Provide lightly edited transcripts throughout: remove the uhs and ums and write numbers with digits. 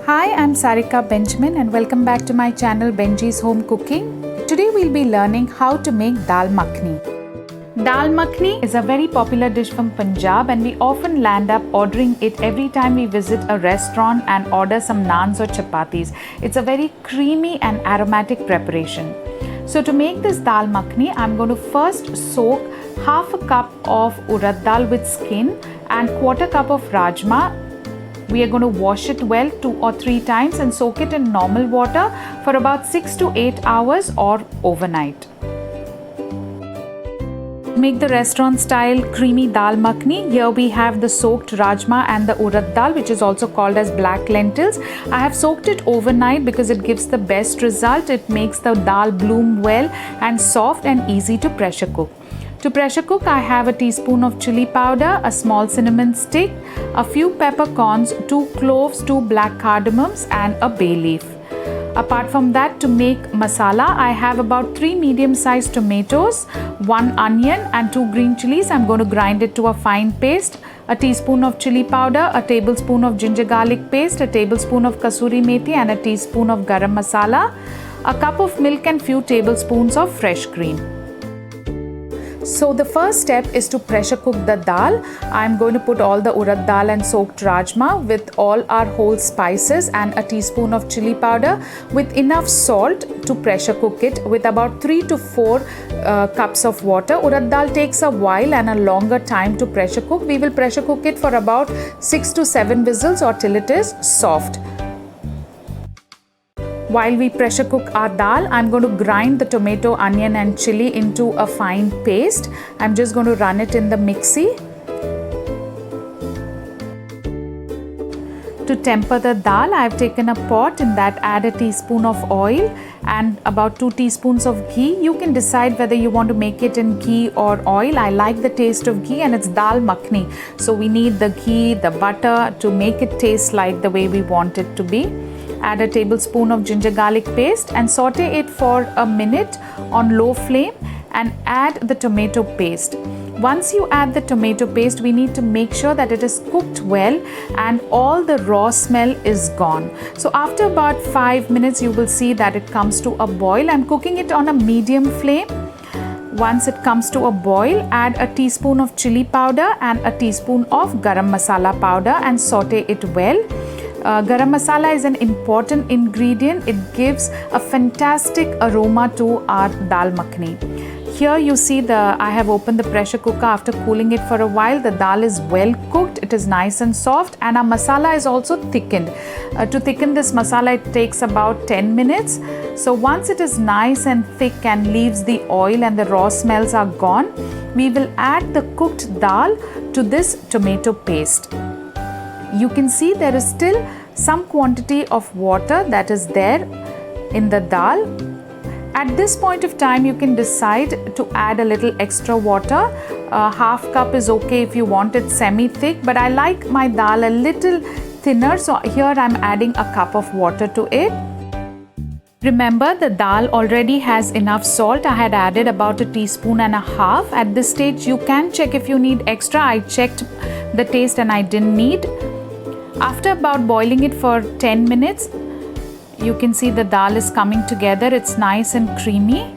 Hi, I'm Sarika Benjamin and welcome back to my channel Benji's Home Cooking. Today we'll be learning how to make Dal Makhani. Dal Makhani is a very popular dish from Punjab and we often land up ordering it every time we visit a restaurant and order some naans or chapatis. It's a very creamy and aromatic preparation. So to make this Dal Makhani, I'm going to first soak half a cup of Urad Dal with skin and quarter cup of Rajma. We are going to wash it well 2 or 3 times and soak it in normal water for about 6 to 8 hours or overnight. Make the restaurant style creamy Dal Makhani. Here we have the soaked Rajma and the Urad Dal, which is also called as black lentils. I have soaked it overnight because it gives the best result. It makes the dal bloom well and soft and easy to pressure cook. To pressure cook, I have a teaspoon of chilli powder, a small cinnamon stick, a few peppercorns, 2 cloves, 2 black cardamoms and a bay leaf. Apart from that, to make masala, I have about 3 medium-sized tomatoes, 1 onion and 2 green chilies. I'm going to grind it to a fine paste. A teaspoon of chili powder, a tablespoon of ginger garlic paste, a tablespoon of Kasoori methi and a teaspoon of Garam masala, a cup of milk and few tablespoons of fresh cream. So the first step is to pressure cook the dal. I'm going to put all the Urad Dal and soaked Rajma with all our whole spices and a teaspoon of chili powder with enough salt to pressure cook it with about 3 to 4 cups of water. Urad Dal takes a while and a longer time to pressure cook. We will pressure cook it for about 6 to 7 whistles or till it is soft. While we pressure cook our dal, I'm going to grind the tomato, onion and chili into a fine paste. I'm just going to run it in the mixie. To temper the dal, I've taken a pot. In that add a teaspoon of oil and about 2 teaspoons of ghee. You can decide whether you want to make it in ghee or oil. I like the taste of ghee and it's Dal Makhani. So we need the ghee, the butter to make it taste like the way we want it to be. Add a tablespoon of ginger garlic paste and saute it for a minute on low flame and add the tomato paste. Once you add the tomato paste, we need to make sure that it is cooked well and all the raw smell is gone. So after about 5 minutes, you will see that it comes to a boil. I'm cooking it on a medium flame. Once it comes to a boil, add a teaspoon of chili powder and a teaspoon of garam masala powder and saute it well. Garam masala is an important ingredient. It gives a fantastic aroma to our Dal Makhani. Here you see I have opened the pressure cooker after cooling it for a while. The dal is well cooked. It is nice and soft and our masala is also thickened. To thicken this masala, it takes about 10 minutes. So once it is nice and thick and leaves the oil and the raw smells are gone, we will add the cooked dal to this tomato paste. You can see there is still some quantity of water that is there in the dal. At this point of time, you can decide to add a little extra water. Half cup is okay if you want it semi-thick, but I like my dal a little thinner, so here I'm adding a cup of water to it. Remember, the dal already has enough salt. I had added about a teaspoon and a half. At this stage, you can check if you need extra. I checked the taste and I didn't need. After about boiling it for 10 minutes, you can see the dal is coming together. It's nice and creamy.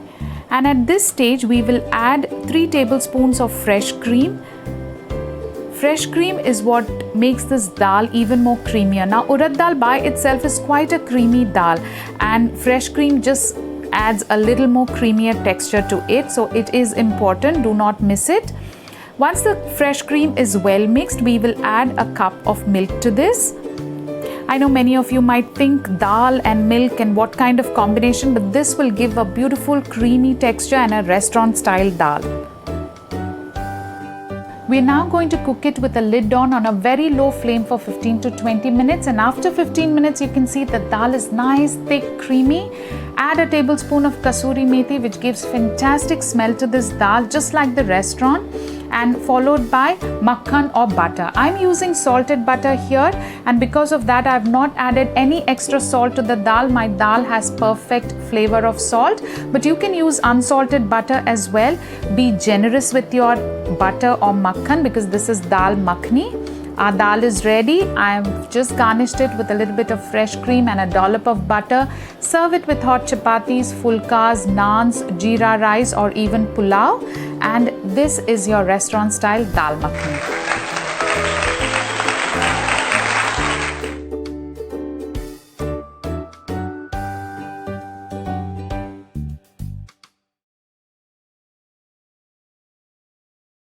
And at this stage, we will add 3 tablespoons of fresh cream. Fresh cream is what makes this dal even more creamier. Now, Urad Dal by itself is quite a creamy dal and fresh cream just adds a little more creamier texture to it. So it is important. Do not miss it. Once the fresh cream is well mixed, we will add a cup of milk to this. I know many of you might think dal and milk and what kind of combination, but this will give a beautiful creamy texture and a restaurant style dal. We are now going to cook it with a lid on a very low flame for 15 to 20 minutes. And after 15 minutes, you can see the dal is nice, thick, creamy. Add a tablespoon of Kasoori methi, which gives fantastic smell to this dal, just like the restaurant. And followed by makhan or butter. I'm using salted butter here, and because of that, I've not added any extra salt to the dal. My dal has perfect flavor of salt, but you can use unsalted butter as well. Be generous with your butter or makhan because this is Dal Makhani. Our dal is ready. I've just garnished it with a little bit of fresh cream and a dollop of butter. Serve it with hot chapatis, fulkas, naans, jeera rice or even pulao. And this is your restaurant style dal makhani.